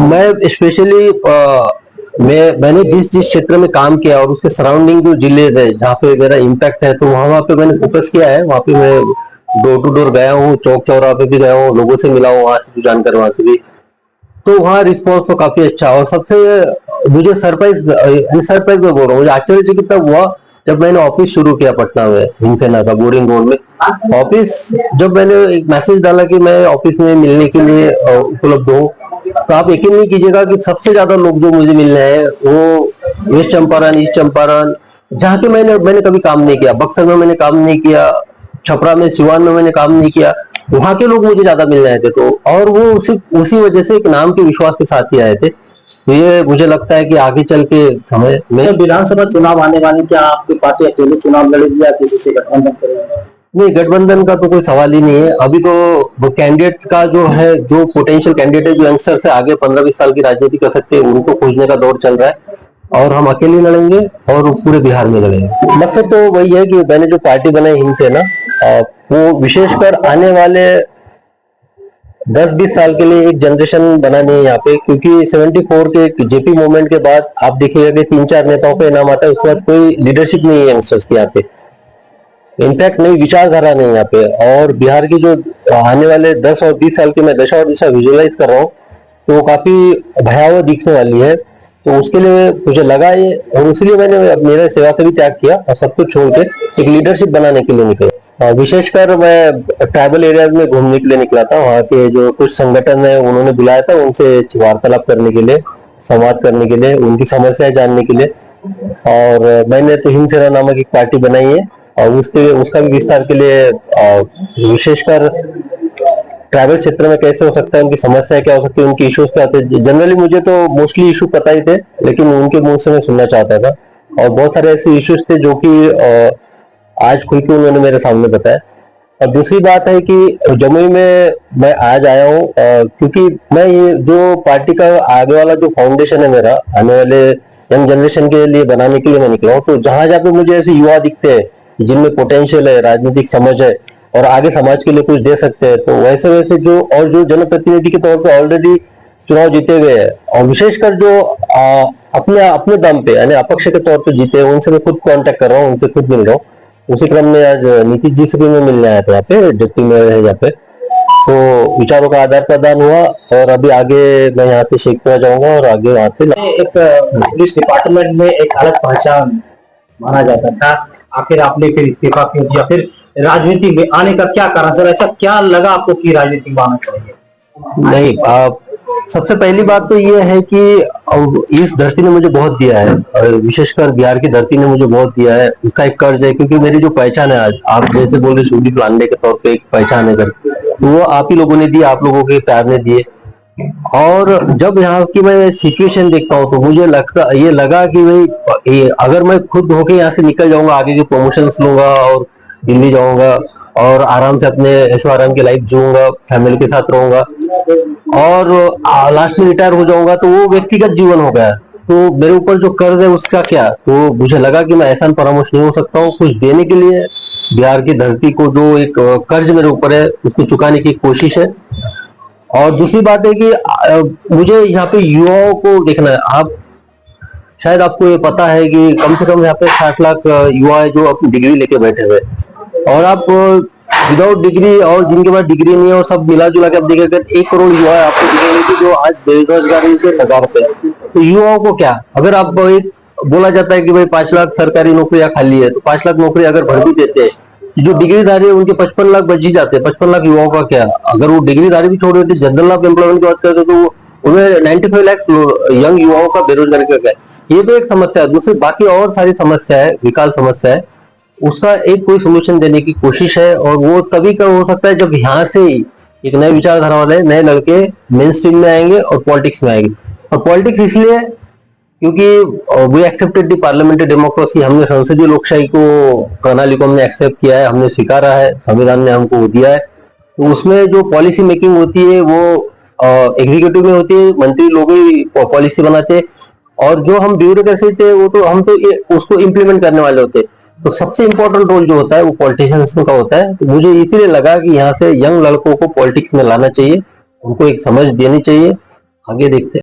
मैं स्पेशली मैंने जिस जिस क्षेत्र में काम किया और उसके सराउंडिंग जो जिले थे जहाँ पे मेरा इम्पैक्ट है, तो वहाँ पे मैंने फोकस किया है। वहाँ पे मैं डोर टू डोर गया हूँ, चौक चौराहे पे भी गया हूँ, लोगों से मिला हूँ, वहाँ से जो जानकारी वहाँ से भी। तो वहाँ रिस्पॉन्स तो काफी अच्छा, और सबसे मुझे सरप्राइज में बोल रहा हूँ, मुझे आश्चर्यचकित तब हुआ जब मैंने ऑफिस शुरू किया पटना में, हिमसेना का बोरिंग रोड में ऑफिस। जब मैंने एक मैसेज डाला कि मैं ऑफिस में मिलने के लिए उपलब्ध हूँ, तो आप यकीन नहीं कीजिएगा कि सबसे ज्यादा लोग जो मुझे मिलने हैं वो वेस्ट चंपारण, ईस्ट चंपारण, जहाँ के मैंने मैंने कभी काम नहीं किया, बक्सर में मैंने काम नहीं किया, छपरा में, सिवान में मैंने काम नहीं किया, वहां के लोग मुझे ज्यादा मिलने आए थे। तो और वो सिर्फ उसी वजह से एक नाम के विश्वास के साथ ही आए थे। तो ये मुझे लगता है कि आगे चल के समय में विधानसभा चुनाव आने वाले, क्या आपकी पार्टी अकेले चुनाव लड़ेगी या किसी से गठबंधन करेगी? नहीं, गठबंधन का तो कोई सवाल ही नहीं है। अभी तो वो कैंडिडेट का जो है, जो पोटेंशियल कैंडिडेट है, जो यंगस्टर से आगे 15-20 साल की राजनीति कर सकते हैं, उनको खोजने का दौर चल रहा है। और हम अकेले लड़ेंगे और पूरे बिहार में लड़ेंगे। मकसद तो वही है कि मैंने जो पार्टी बनाई हिमसेना, वो विशेषकर आने वाले 10-20 साल के लिए एक जनरेशन बनानी है यहाँ पे, क्योंकि 74 के जेपी मूवमेंट के बाद आप देखिएगा कि 3-4 नेताओं का नाम आता है, उसके बाद कोई लीडरशिप नहीं है यंगस्टर्स की यहाँ पे, इनफैक्ट नई विचारधारा नहीं यहाँ पे। और बिहार की जो आने वाले 10 और 20 साल की मैं दशा और दिशा विजुअलाइज कर रहा हूँ, तो वो काफी भयावह दिखने वाली है। तो उसके लिए मुझे लगा ये, और इसलिए मैंने मेरा सेवा से भी त्याग किया और सब कुछ छोड़ के एक लीडरशिप बनाने के लिए निकला। विशेषकर मैं ट्राइबल एरियाज में घूमने के लिए निकला था। वहाँ के जो कुछ संगठन है उन्होंने बुलाया था, उनसे वार्तालाप करने के लिए, संवाद करने के लिए, उनकी समस्याएं जानने के लिए। और मैंने तो हिमसेना नामक एक पार्टी बनाई है, और उसके उसका भी विस्तार के लिए विशेषकर ट्राइबल क्षेत्र में कैसे हो सकता है, उनकी समस्या क्या हो सकती है, उनके इश्यूज क्या होते हैं। जनरली मुझे तो मोस्टली इशू पता ही थे, लेकिन उनके मुंह से मैं सुनना चाहता था। और बहुत सारे ऐसे इश्यूज थे जो कि आज खुल के उन्होंने मेरे सामने बताया। और दूसरी बात है कि जमुई में मैं आज आया हूँ क्योंकि मैं ये जो पार्टी का आगे वाला जो फाउंडेशन है मेरा, आने वाले यंग जनरेशन के लिए बनाने के लिए मैं निकला हूँ। तो जहां जहाँ पे मुझे ऐसे युवा दिखते हैं जिनमें पोटेंशियल है, राजनीतिक समझ है और आगे समाज के लिए कुछ दे सकते हैं, तो वैसे वैसे जो जनप्रतिनिधि के तौर पे ऑलरेडी चुनाव जीते हुए हैं, और विशेषकर जो अपने अपने दम पे यानी अपक्ष के तौर पे जीते हैं, उनसे मैं खुद कांटेक्ट कर रहा हूँ, उनसे खुद मिल रहा हूँ। उसी क्रम में आज नीतीश जी से भी मैं मिलने आया था, यहाँ पे डिप्टी मेयर है यहाँ पे। तो विचारों का आदान प्रदान हुआ, और अभी आगे मैं यहाँ पे शेखपुरा जाऊंगा और आगे वहाँ पे एक पुलिस डिपार्टमेंट में एक अलग पहचान माना जाता था, आखिर आपने फिर इस्तीफा क्यों दिया? फिर राजनीति में आने का क्या कारण सर? ऐसा क्या लगा आपको कि राजनीति में आना चाहिए? नहीं, सबसे पहली बात तो ये है कि इस धरती ने मुझे बहुत दिया है, और विशेषकर बिहार की धरती ने मुझे बहुत दिया है। उसका एक कर्ज है, क्योंकि मेरी जो पहचान है, आज आप जैसे बोल रहे सुदीप लांडे के तौर पे एक पहचान है, तो वो आप ही लोगों ने दी, आप लोगों के प्यार ने दिए। और जब यहाँ की मैं सिचुएशन देखता हूँ, तो मुझे ये लगा कि भाई अगर मैं खुद होके यहाँ से निकल जाऊंगा, आगे के प्रमोशन लूंगा और दिल्ली जाऊंगा और आराम से अपने ऐशो आराम की लाइफ जीऊंगा, फैमिली के साथ रहूंगा और लास्ट में रिटायर हो जाऊंगा, तो वो व्यक्तिगत जीवन हो गया। तो मेरे ऊपर जो कर्ज है उसका क्या, तो मुझे लगा कि मैं ऐसा परामर्श नहीं हो सकता हूँ। कुछ देने के लिए बिहार की धरती को जो एक कर्ज मेरे ऊपर है, उसको चुकाने की कोशिश है। और दूसरी बात है कि मुझे यहाँ पे युवाओं को देखना है। आप शायद आपको ये पता है कि कम से कम यहाँ पे 60 लाख युवा है जो अपनी डिग्री लेके बैठे हुए, और आप विदाउट डिग्री और जिनके पास डिग्री नहीं है, और सब मिला जुला के आप देखिएगा 1 करोड़ युवा है आपको डिग्री लेके जो आज बेरोजगारी के कगार पे। तो युवाओं को क्या, अगर आप एक बोला जाता है कि भाई 5 लाख सरकारी नौकरियां खाली है, तो 5 लाख नौकरी अगर भर भी देते हैं, जो डिग्रीधारी है उनके 55 लाख बच ही जाते हैं। 55 लाख युवाओं का क्या, अगर वो डिग्रीधारी भी छोड़ देते, जनरल ऑफ एम्प्लॉयमेंट की बात करते, तो उन्हें 95 लाख यंग युवाओं का बेरोजगारी का क्या है। ये तो एक समस्या है। दूसरी बाकी और सारी समस्या है, विकास समस्या है, उसका एक कोई सोल्यूशन देने की कोशिश है। और वो तभी का हो सकता है जब यहाँ से एक नए विचारधारा वाले नए लड़के मेन स्ट्रीम में आएंगे और पॉलिटिक्स में आएंगे। और पॉलिटिक्स इसलिए क्योंकि we accepted the parliamentary democracy, हमने संसदीय लोकशाही को प्रणाली को हमने एक्सेप्ट किया है, हमने स्वीकारा है, संविधान ने हमको वो दिया है। तो उसमें जो पॉलिसी मेकिंग होती है वो एग्जीक्यूटिव में होती है, मंत्री लोग ही पॉलिसी बनाते हैं, और जो हम ब्यूरोक्रेसी थे वो तो हम तो उसको इम्प्लीमेंट करने वाले होते हैं। तो सबसे इंपॉर्टेंट रोल जो होता है वो पॉलिटिशियंस का होता है। तो मुझे इसीलिए लगा कि यहाँ से यंग लड़कों को पॉलिटिक्स में लाना चाहिए, उनको एक समझ देनी चाहिए, आगे देखते हैं।